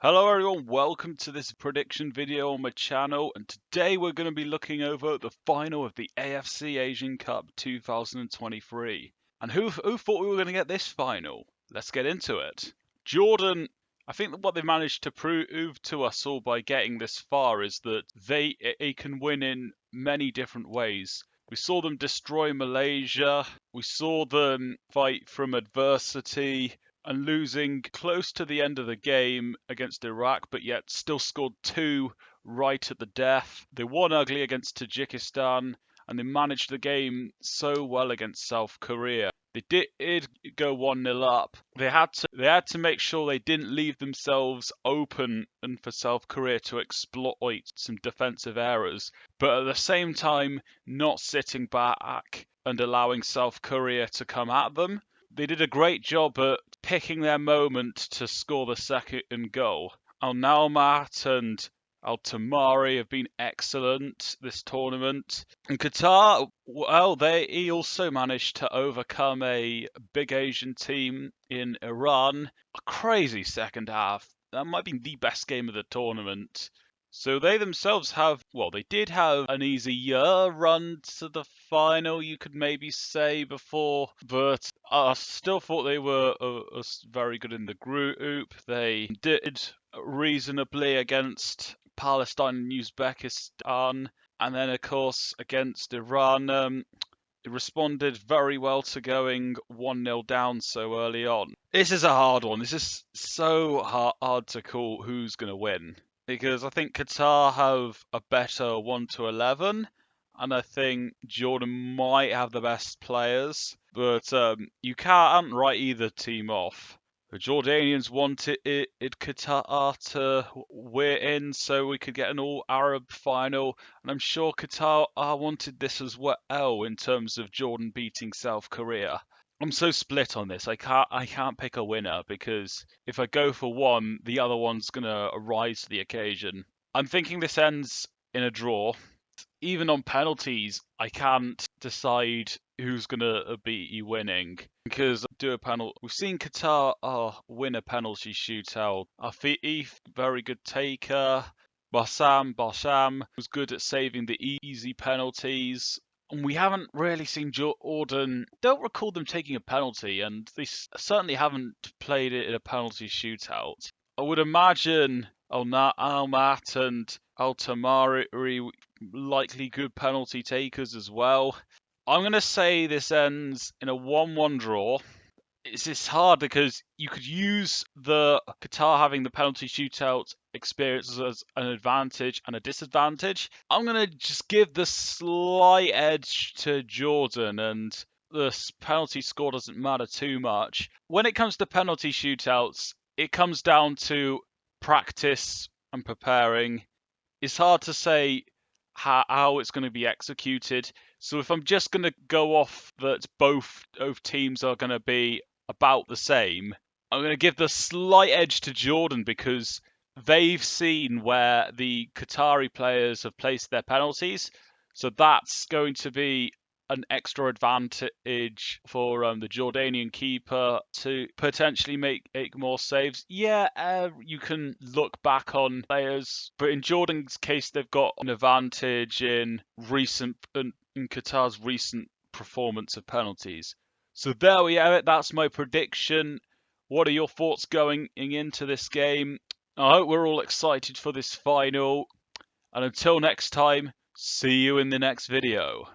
Hello everyone, welcome to this prediction video on my channel, and today we're going to be looking over the final of the AFC Asian Cup 2023. And who thought we were going to get this final? Let's get into it. Jordan, I think that what they managed to prove to us all by getting this far is that they can win in many different ways. We saw them destroy Malaysia, we saw them fight from adversity, and losing close to the end of the game against Iraq, but yet still scored two right at the death. They won ugly against Tajikistan, and they managed the game so well against South Korea. They did go 1-0 up. They had to make sure they didn't leave themselves open and for South Korea to exploit some defensive errors, but at the same time not sitting back and allowing South Korea to come at them. They did a great job at picking their moment to score the second goal. Al Naumat and Al Tamari have been excellent this tournament. And Qatar, well, they also managed to overcome a big Asian team in Iran. A crazy second half. That might be the best game of the tournament. So they themselves they did have an easier run to the final, you could maybe say, before, but I still thought they were very good in the group. They did reasonably against Palestine and Uzbekistan, and then, of course, against Iran, they responded very well to going 1-0 down so early on. This is a hard one. This is so hard to call who's going to win, because I think Qatar have a better 1-11, and I think Jordan might have the best players, but you can't write either team off. The Jordanians wanted Qatar to win so we could get an all-Arab final, and I'm sure Qatar wanted this as well in terms of Jordan beating South Korea. I'm so split on this. I can't pick a winner, because if I go for one, the other one's gonna rise to the occasion. I'm thinking this ends in a draw. Even on penalties, I can't decide who's gonna be winning, because we've seen Qatar win a penalty shootout. Afif, very good taker. Bassam was good at saving the easy penalties. And we haven't really seen Jordan. Don't recall them taking a penalty, and they certainly haven't played it in a penalty shootout. I would imagine Almat and Al Tamari likely good penalty takers as well. I'm going to say this ends in a 1-1 draw. It's hard because you could use the Qatar having the penalty shootout experience as an advantage and a disadvantage. I'm going to just give the slight edge to Jordan, and the penalty score doesn't matter too much. When it comes to penalty shootouts, it comes down to practice and preparing. It's hard to say how it's going to be executed. So if I'm just going to go off that both teams are going to be about the same, I'm going to give the slight edge to Jordan, because they've seen where the Qatari players have placed their penalties. So that's going to be an extra advantage for the Jordanian keeper to potentially make more saves. Yeah, you can look back on players, but in Jordan's case, they've got an advantage in Qatar's recent performance of penalties. So there we have it. That's my prediction. What are your thoughts going into this game? I hope we're all excited for this final. And until next time, see you in the next video.